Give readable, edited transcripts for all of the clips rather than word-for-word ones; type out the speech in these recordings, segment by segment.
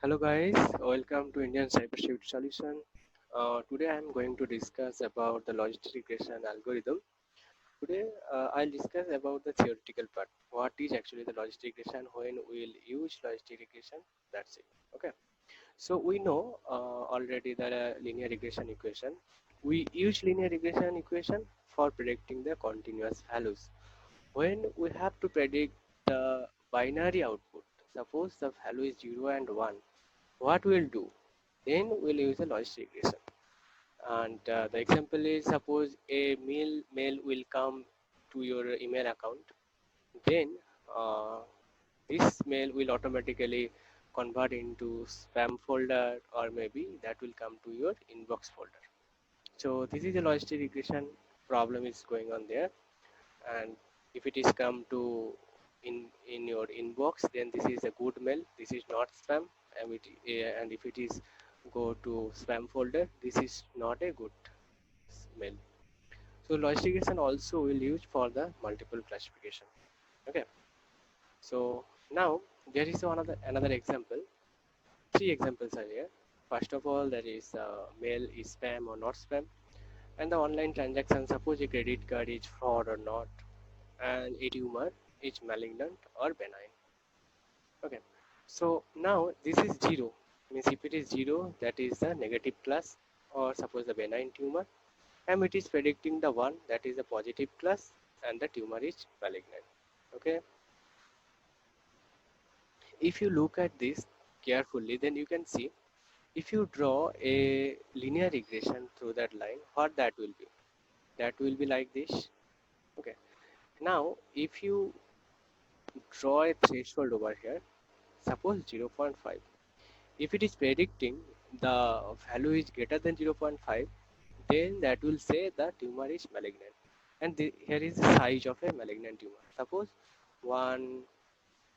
Hello guys, welcome to Indian Cybersecurity Solution. Today I am going to discuss about the logistic regression algorithm. Today I'll discuss about the theoretical part. What is actually the logistic regression? When we'll use logistic regression? That's it. Okay. So we know already the linear regression equation. We use linear regression equation for predicting the continuous values. When we have to predict the binary output, suppose the value is 0 and 1, what we'll do? Then we'll use a logistic regression. And the example is suppose a mail will come to your email account. Then uh, this mail will automatically convert into spam folder, or maybe that will come to your inbox folder. So this is a logistic regression problem is going on there. And if it is come to in your inbox, then this is a good mail, this is not spam. And if it is go to spam folder, this is not a good mail. So logistication also will use for the multiple classification. Okay, so now there is another example. Three examples are here. First of all, there is mail is spam or not spam, and the online transaction, suppose a credit card is fraud or not, and a tumor is malignant or benign. Okay, so now this is 0, means if it is 0, that is the negative class, or suppose the benign tumor, and it is predicting the 1, that is the positive class, and the tumor is malignant. Okay, if you look at this carefully, then you can see, if you draw a linear regression through that line, what that will be? That will be like this. Okay, now if you draw a threshold over here, suppose 0.5. If it is predicting the value is greater than 0.5, then that will say the tumor is malignant. And here is the size of a malignant tumor. Suppose 1,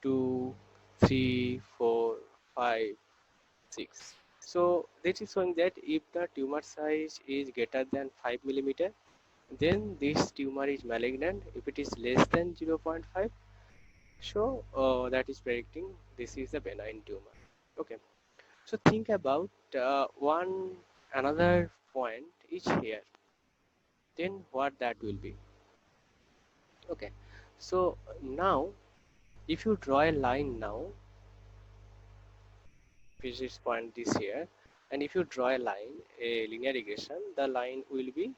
2, 3, 4, 5, 6. So this is showing that if the tumor size is greater than 5 millimeter, then this tumor is malignant. If it is less than 0.5, so that is predicting this is a benign tumor. Okay. So think about one another point is here. Then what that will be? Okay. So now, if you draw a line now, this point is here, and if you draw a line, a linear regression, the line will be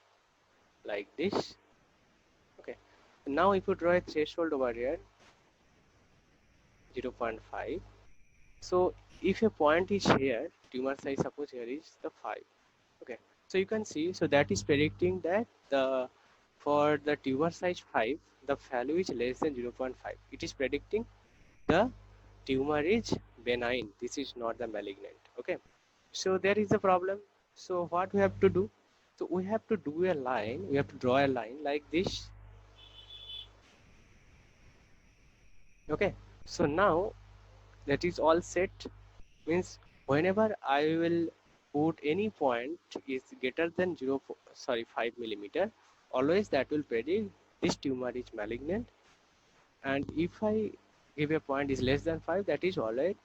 like this. Okay. Now, if you draw a threshold over here, 0.5. So if a point is here, tumor size suppose here is the 5. Okay, so you can see, so that is predicting that the for the tumor size 5, the value is less than 0.5. It is predicting the tumor is benign, this is not the malignant. Okay, so there is a problem. So what we have to do? So we have to do a line, we have to draw a line like this. Okay, so now that is all set, means whenever I will put any point is greater than 5 millimeter, always that will predict this tumor is malignant. And if I give a point is less than 5, that is always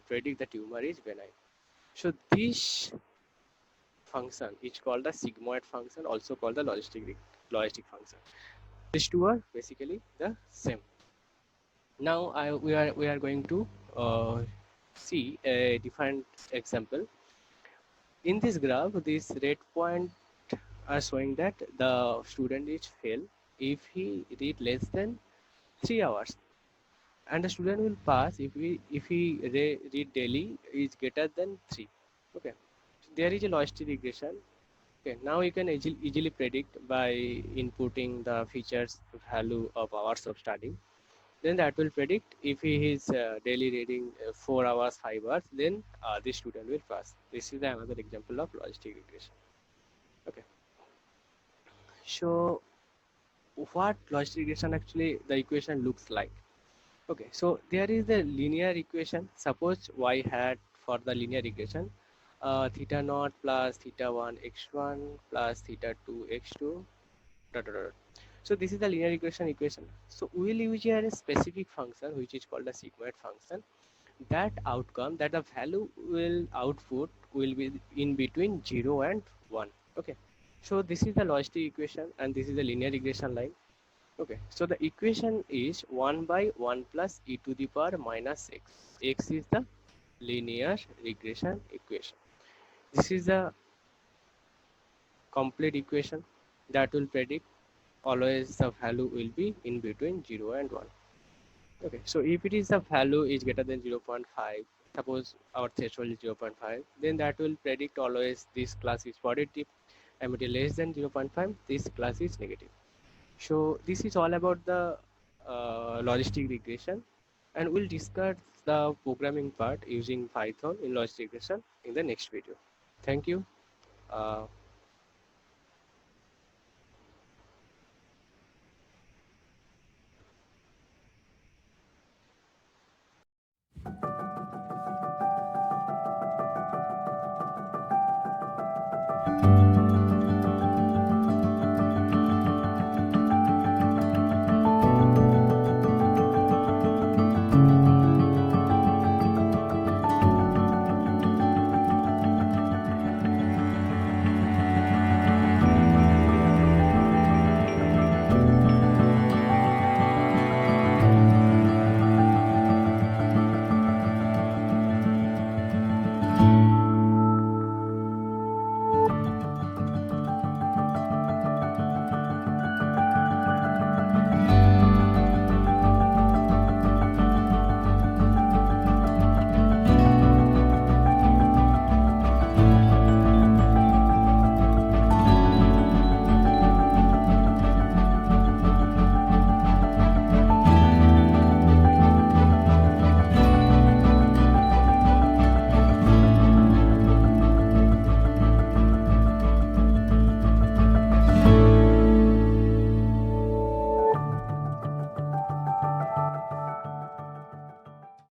predict the tumor is benign. So this function is called the sigmoid function, also called the logistic function. These two are basically the same. Now we are going to see a different example. In this graph, this red point are showing that the student is fail if he read less than 3 hours, and the student will pass if he read daily is greater than 3. Okay, so there is a logistic regression. Okay, now you can easily predict by inputting the features value of hours of studying. Then that will predict if he is daily reading 4 hours, 5 hours, then this student will pass. This is another example of logistic regression. Okay, so what logistic regression actually the equation looks like? Okay, so there is a linear equation. Suppose y hat for the linear regression, theta naught plus theta 1 x1 plus theta 2 x2 dot, dot, dot. So this is the linear regression equation. So we will use here a specific function which is called the sigmoid function. that outcome, that the value will output will be in between 0 and 1. Okay, so this is the logistic equation and this is the linear regression line. Okay, so the equation is 1 by 1 plus e to the power minus x. X is the linear regression equation. This is the complete equation that will predict always the value will be in between 0 and 1. Okay, so if it is the value is greater than 0.5, suppose our threshold is 0.5, then that will predict always this class is positive, and if it is less than 0.5, this class is negative. So this is all about the logistic regression, and we'll discuss the programming part using Python in logistic regression in the next video. Thank you.